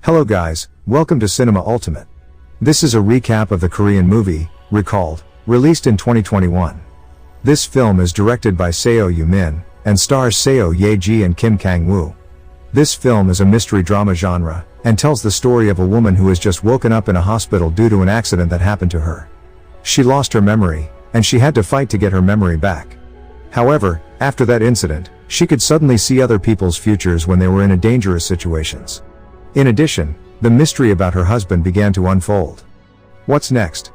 Hello guys, welcome to Cinema Ultimate. This is a recap of the Korean movie, Recalled, released in 2021. This film is directed by Seo You-Min, and stars Seo Yea-Ji and Kang-woo. This film is a mystery drama genre, and tells the story of a woman who has just woken up in a hospital due to an accident that happened to her. She lost her memory, and she had to fight to get her memory back. However, after that incident, she could suddenly see other people's futures when they were in dangerous situations. In addition, the mystery about her husband began to unfold. What's next?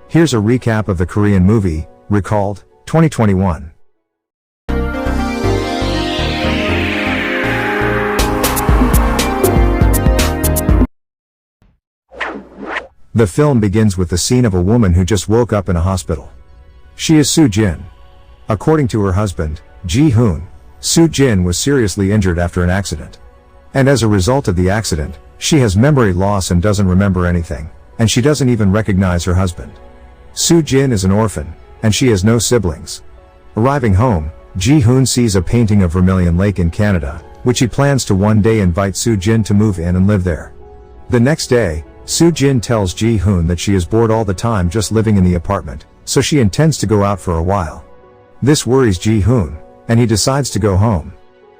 Here's a recap of the Korean movie, Recalled, 2021. The film begins with the scene of a woman who just woke up in a hospital. She is Soo-jin. According to her husband, Ji-hoon, Soo-jin was seriously injured after an accident. And as a result of the accident, she has memory loss and doesn't remember anything, and she doesn't even recognize her husband. Soo-jin is an orphan, and she has no siblings. Arriving home, Ji-hoon sees a painting of Vermilion Lake in Canada, which he plans to one day invite Soo-jin to move in and live there. The next day, Soo-jin tells Ji-hoon that she is bored all the time just living in the apartment, so she intends to go out for a while. This worries Ji-hoon, and he decides to go home.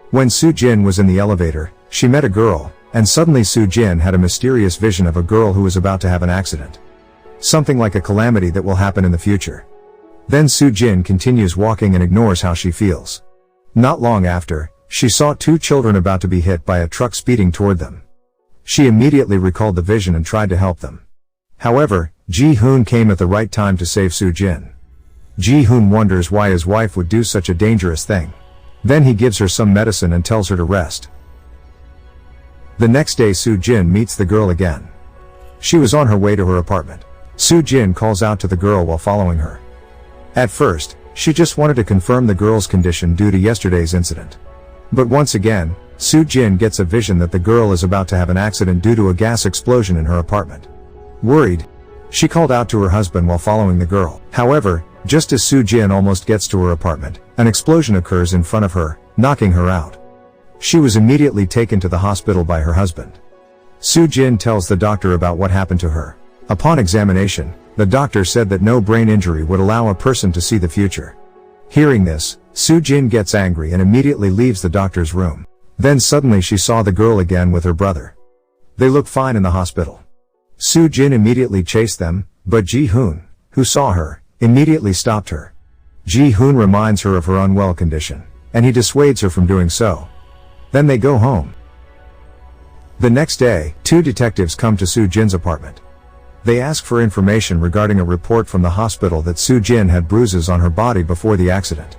When Soo-jin was in the elevator, she met a girl, and suddenly Soo-jin had a mysterious vision of a girl who was about to have an accident. Something like a calamity that will happen in the future. Then Soo-jin continues walking and ignores how she feels. Not long after, she saw two children about to be hit by a truck speeding toward them. She immediately recalled the vision and tried to help them. However, Ji-hoon came at the right time to save Soo-jin. Ji-hoon wonders why his wife would do such a dangerous thing. Then he gives her some medicine and tells her to rest. The next day Soo-jin meets the girl again. She was on her way to her apartment. Soo-jin calls out to the girl while following her. At first, she just wanted to confirm the girl's condition due to yesterday's incident. But once again, Soo-jin gets a vision that the girl is about to have an accident due to a gas explosion in her apartment. Worried, she called out to her husband while following the girl. However, just as Soo-jin almost gets to her apartment, an explosion occurs in front of her, knocking her out. She was immediately taken to the hospital by her husband. Soo-jin tells the doctor about what happened to her. Upon examination, the doctor said that no brain injury would allow a person to see the future. Hearing this, Soo-jin gets angry and immediately leaves the doctor's room. Then suddenly she saw the girl again with her brother. They look fine in the hospital. Soo-jin immediately chased them, but Ji-hoon, who saw her, immediately stopped her. Ji-hoon reminds her of her unwell condition, and he dissuades her from doing so. Then they go home. The next day, two detectives come to Soo-jin's apartment. They ask for information regarding a report from the hospital that Soo-jin had bruises on her body before the accident.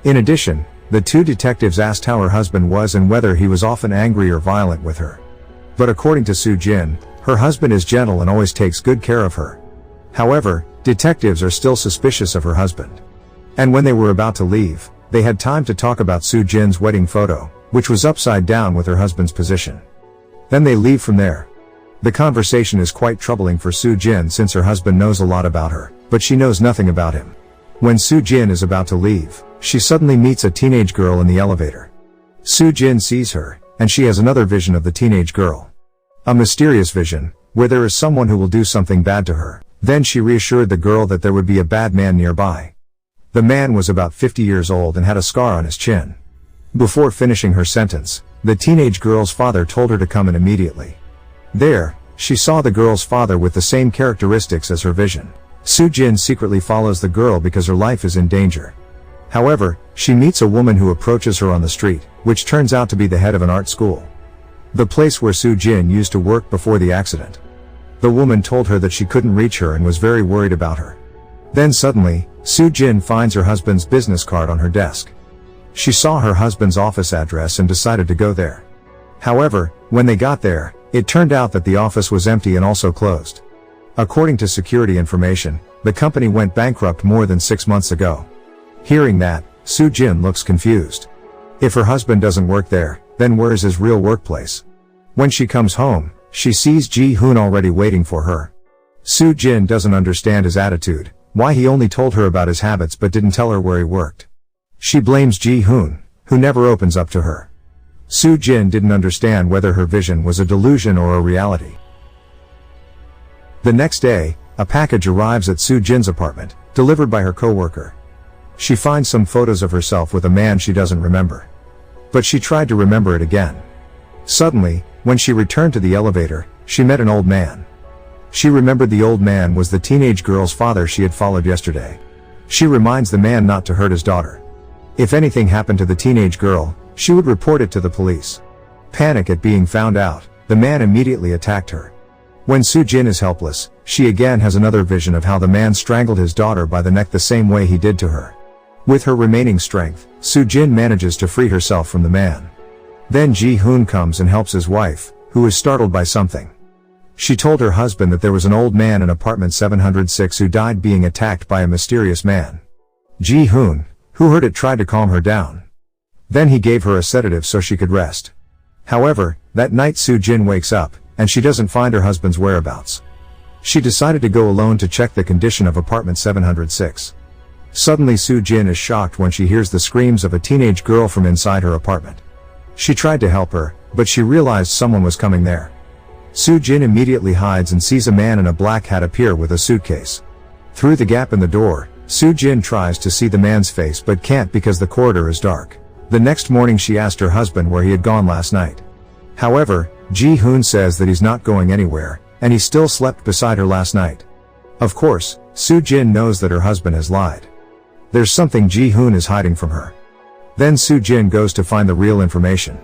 In addition, the two detectives asked how her husband was and whether he was often angry or violent with her. But according to Soo-jin, her husband is gentle and always takes good care of her. However, detectives are still suspicious of her husband. And when they were about to leave, they had time to talk about Soo-jin's wedding photo, which was upside down with her husband's position. Then they leave from there. The conversation is quite troubling for Soo-jin since her husband knows a lot about her, but she knows nothing about him. When Soo-jin is about to leave, she suddenly meets a teenage girl in the elevator. Soo-jin sees her, and she has another vision of the teenage girl. A mysterious vision, where there is someone who will do something bad to her. Then she reassured the girl that there would be a bad man nearby. The man was about 50 years old and had a scar on his chin. Before finishing her sentence, the teenage girl's father told her to come in immediately. There, she saw the girl's father with the same characteristics as her vision. Soo-jin secretly follows the girl because her life is in danger. However, she meets a woman who approaches her on the street, which turns out to be the head of an art school. The place where Soo-jin used to work before the accident. The woman told her that she couldn't reach her and was very worried about her. Then suddenly, Soo-jin finds her husband's business card on her desk. She saw her husband's office address and decided to go there. However, when they got there, it turned out that the office was empty and also closed. According to security information, the company went bankrupt more than 6 months ago. Hearing that, Soo-jin looks confused. If her husband doesn't work there, then where is his real workplace? When she comes home, she sees Ji-hoon already waiting for her. Soo-jin doesn't understand his attitude, why he only told her about his habits but didn't tell her where he worked. She blames Ji-hoon, who never opens up to her. Soo-jin didn't understand whether her vision was a delusion or a reality. The next day, a package arrives at Soo-jin's apartment, delivered by her co-worker. She finds some photos of herself with a man she doesn't remember. But she tried to remember it again. Suddenly, when she returned to the elevator, she met an old man. She remembered the old man was the teenage girl's father she had followed yesterday. She reminds the man not to hurt his daughter. If anything happened to the teenage girl, she would report it to the police. Panic at being found out, the man immediately attacked her. When Soo-jin is helpless, she again has another vision of how the man strangled his daughter by the neck the same way he did to her. With her remaining strength, Soo-jin manages to free herself from the man. Then Ji-hoon comes and helps his wife, who is startled by something. She told her husband that there was an old man in apartment 706 who died being attacked by a mysterious man. Ji-hoon, who heard it, tried to calm her down. Then he gave her a sedative so she could rest. However, that night Soo-jin wakes up, and she doesn't find her husband's whereabouts. She decided to go alone to check the condition of apartment 706. Suddenly Soo-jin is shocked when she hears the screams of a teenage girl from inside her apartment. She tried to help her, but she realized someone was coming there. Soo-jin immediately hides and sees a man in a black hat appear with a suitcase. Through the gap in the door, Soo-jin tries to see the man's face but can't because the corridor is dark. The next morning she asked her husband where he had gone last night. However, Ji-hoon says that he's not going anywhere, and he still slept beside her last night. Of course, Soo-jin knows that her husband has lied. There's something Ji-hoon is hiding from her. Then Soo-jin goes to find the real information.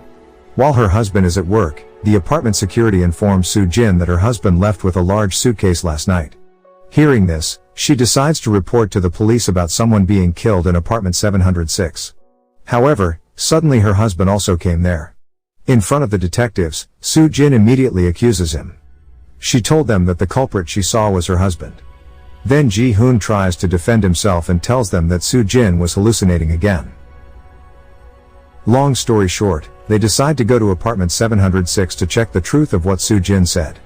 While her husband is at work, the apartment security informs Soo-jin that her husband left with a large suitcase last night. Hearing this, she decides to report to the police about someone being killed in apartment 706. However, suddenly her husband also came there. In front of the detectives, Soo-jin immediately accuses him. She told them that the culprit she saw was her husband. Then Ji-hoon tries to defend himself and tells them that Soo-jin was hallucinating again. Long story short, they decide to go to apartment 706 to check the truth of what Soo-jin said.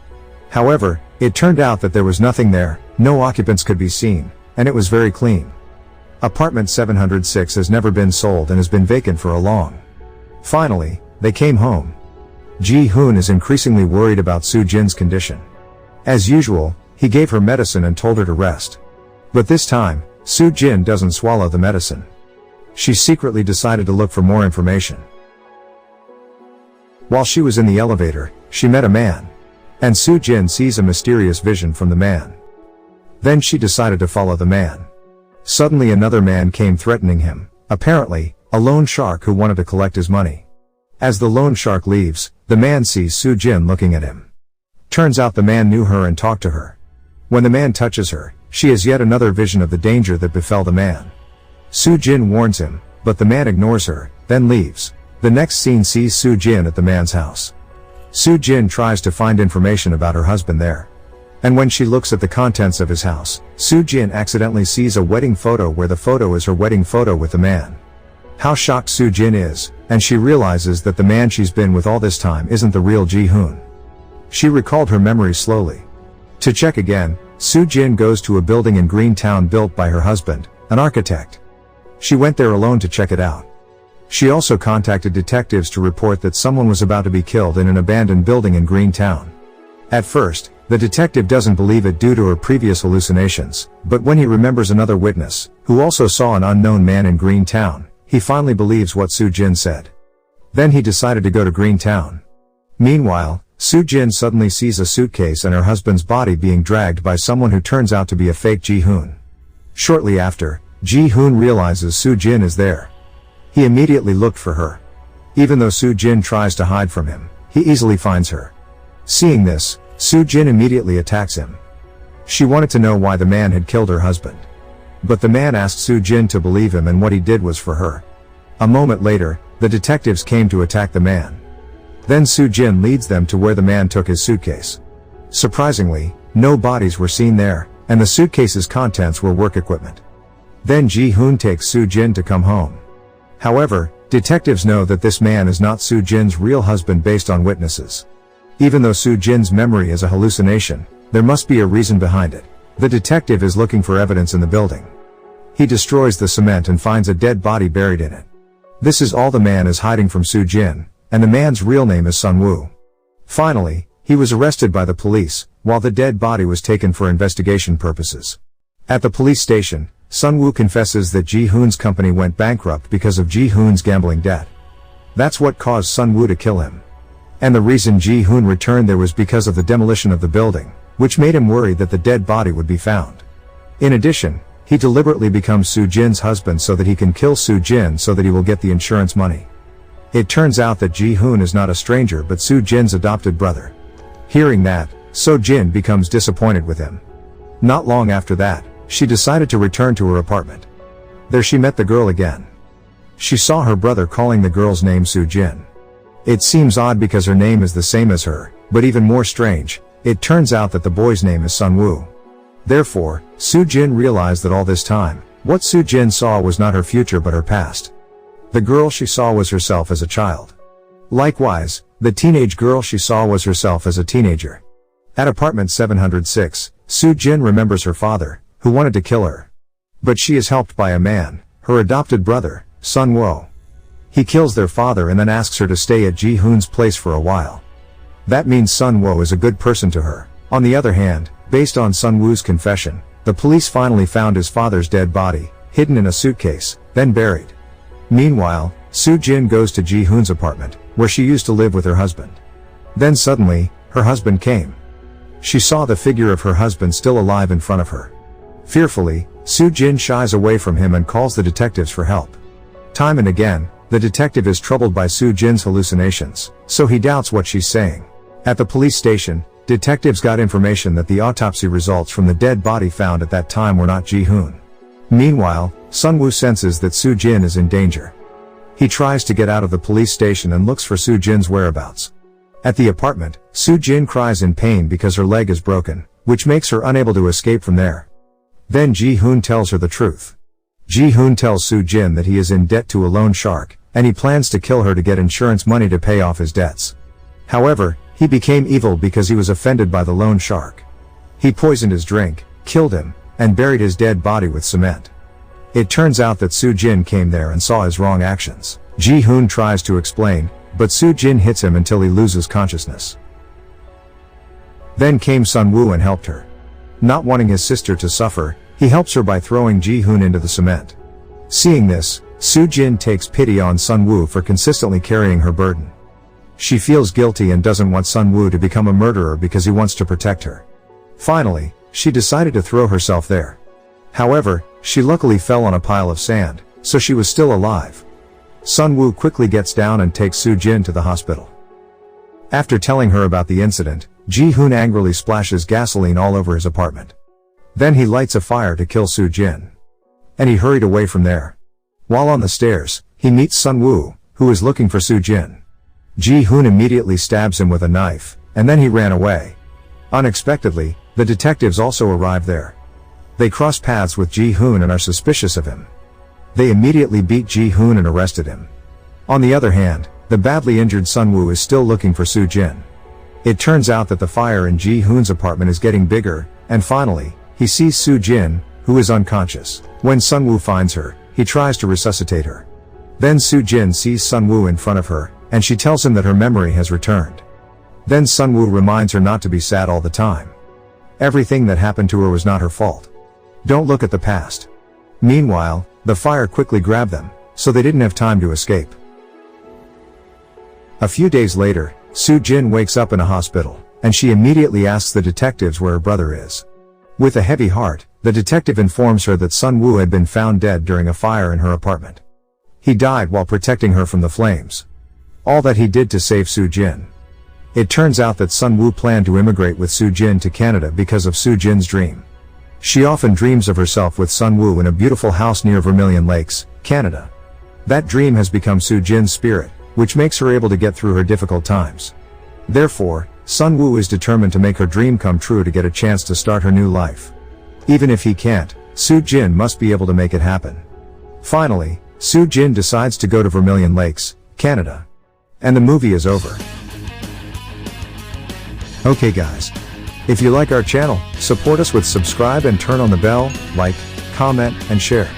However, it turned out that there was nothing there, no occupants could be seen, and it was very clean. Apartment 706 has never been sold and has been vacant for a long. Finally, they came home. Ji-hoon is increasingly worried about Soo-jin's condition. As usual, he gave her medicine and told her to rest. But this time, Soo-jin doesn't swallow the medicine. She secretly decided to look for more information. While she was in the elevator, she met a man. And Soo-jin sees a mysterious vision from the man. Then she decided to follow the man. Suddenly another man came threatening him, apparently, a loan shark who wanted to collect his money. As the loan shark leaves, the man sees Soo-jin looking at him. Turns out the man knew her and talked to her. When the man touches her, she has yet another vision of the danger that befell the man. Soo-jin warns him, but the man ignores her, then leaves. The next scene sees Soo-jin at the man's house. Soo-jin tries to find information about her husband there. And when she looks at the contents of his house, Soo-jin accidentally sees a wedding photo where the photo is her wedding photo with the man. How shocked Soo-jin is, and she realizes that the man she's been with all this time isn't the real Ji-hoon. She recalled her memories slowly. To check again, Soo-jin goes to a building in Greentown built by her husband, an architect. She went there alone to check it out. She also contacted detectives to report that someone was about to be killed in an abandoned building in Greentown. At first, the detective doesn't believe it due to her previous hallucinations, but when he remembers another witness, who also saw an unknown man in Greentown, he finally believes what Soo-jin said. Then he decided to go to Greentown. Meanwhile, Soo-jin suddenly sees a suitcase and her husband's body being dragged by someone who turns out to be a fake Ji-hoon. Shortly after, Ji-hoon realizes Soo-jin is there. He immediately looked for her. Even though Soo-jin tries to hide from him, he easily finds her. Seeing this, Soo-jin immediately attacks him. She wanted to know why the man had killed her husband. But the man asked Soo-jin to believe him and what he did was for her. A moment later, the detectives came to attack the man. Then Soo-jin leads them to where the man took his suitcase. Surprisingly, no bodies were seen there, and the suitcase's contents were work equipment. Then Ji-hoon takes Soo-jin to come home. However, detectives know that this man is not Soo-jin's real husband based on witnesses. Even though Soo-jin's memory is a hallucination, there must be a reason behind it. The detective is looking for evidence in the building. He destroys the cement and finds a dead body buried in it. This is all the man is hiding from Soo-jin, and the man's real name is Sun-woo. Finally, he was arrested by the police, while the dead body was taken for investigation purposes. At the police station, Sun-woo confesses that Ji-hoon's company went bankrupt because of Ji-hoon's gambling debt. That's what caused Sun-woo to kill him. And the reason Ji-hoon returned there was because of the demolition of the building, which made him worry that the dead body would be found. In addition, he deliberately becomes Soo-jin's husband so that he can kill Soo-jin so that he will get the insurance money. It turns out that Ji-hoon is not a stranger but Soo-jin's adopted brother. Hearing that, Soo-jin becomes disappointed with him. Not long after that, she decided to return to her apartment. There she met the girl again. She saw her brother calling the girl's name Soo-jin. It seems odd because her name is the same as her, but even more strange, it turns out that the boy's name is Sun-woo. Therefore, Soo-jin realized that all this time, what Soo-jin saw was not her future but her past. The girl she saw was herself as a child. Likewise, the teenage girl she saw was herself as a teenager. At apartment 706, Soo-jin remembers her father, who wanted to kill her. But she is helped by a man, her adopted brother, Sun-woo. He kills their father and then asks her to stay at Ji-hoon's place for a while. That means Sun-woo is a good person to her. On the other hand, based on Sun-woo's confession, the police finally found his father's dead body, hidden in a suitcase, then buried. Meanwhile, Soo-jin goes to Ji-hoon's apartment, where she used to live with her husband. Then suddenly, her husband came. She saw the figure of her husband still alive in front of her. Fearfully, Soo-jin shies away from him and calls the detectives for help. Time and again, the detective is troubled by Soo-jin's hallucinations, so he doubts what she's saying. At the police station, detectives got information that the autopsy results from the dead body found at that time were not Ji-hoon. Meanwhile, Sun-woo senses that Soo-jin is in danger. He tries to get out of the police station and looks for Soo-jin's whereabouts. At the apartment, Soo-jin cries in pain because her leg is broken, which makes her unable to escape from there. Then Ji-hoon tells her the truth. Ji-hoon tells Soo-jin that he is in debt to a loan shark, and he plans to kill her to get insurance money to pay off his debts. However, he became evil because he was offended by the loan shark. He poisoned his drink, killed him, and buried his dead body with cement. It turns out that Soo-jin came there and saw his wrong actions. Ji-hoon tries to explain, but Soo-jin hits him until he loses consciousness. Then came Sun-woo and helped her. Not wanting his sister to suffer, he helps her by throwing Ji-hoon into the cement. Seeing this, Soo-jin takes pity on Sun-woo for consistently carrying her burden. She feels guilty and doesn't want Sun-woo to become a murderer because he wants to protect her. Finally, she decided to throw herself there. However, she luckily fell on a pile of sand, so she was still alive. Sun-woo quickly gets down and takes Soo-jin to the hospital. After telling her about the incident, Ji-hoon angrily splashes gasoline all over his apartment. Then he lights a fire to kill Soo-jin. And he hurried away from there. While on the stairs, he meets Sun-woo, who is looking for Soo-jin. Ji-hoon immediately stabs him with a knife, and then he ran away. Unexpectedly, the detectives also arrive there. They cross paths with Ji-hoon and are suspicious of him. They immediately beat Ji-hoon and arrested him. On the other hand, the badly injured Sun-woo is still looking for Soo-jin. It turns out that the fire in Ji-hoon's apartment is getting bigger, and finally, he sees Soo-jin, who is unconscious. When Sun-woo finds her, he tries to resuscitate her. Then Soo-jin sees Sun-woo in front of her, and she tells him that her memory has returned. Then Sun-woo reminds her not to be sad all the time. Everything that happened to her was not her fault. Don't look at the past. Meanwhile, the fire quickly grabbed them, so they didn't have time to escape. A few days later, Soo-jin wakes up in a hospital, and she immediately asks the detectives where her brother is. With a heavy heart, the detective informs her that Sun-woo had been found dead during a fire in her apartment. He died while protecting her from the flames. All that he did to save Soo-jin. It turns out that Sun-woo planned to immigrate with Soo-jin to Canada because of Soo-jin's dream. She often dreams of herself with Sun-woo in a beautiful house near Vermilion Lakes, Canada. That dream has become Soo-jin's spirit, which makes her able to get through her difficult times. Therefore, Sun-woo is determined to make her dream come true to get a chance to start her new life. Even if he can't, Soo-jin must be able to make it happen. Finally, Soo-jin decides to go to Vermilion Lakes, Canada. And the movie is over. Okay guys. If you like our channel, support us with subscribe and turn on the bell, like, comment, and share.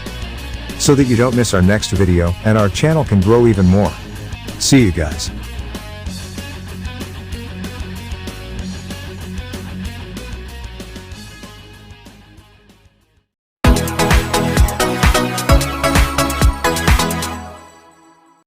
So that you don't miss our next video and our channel can grow even more. See you guys.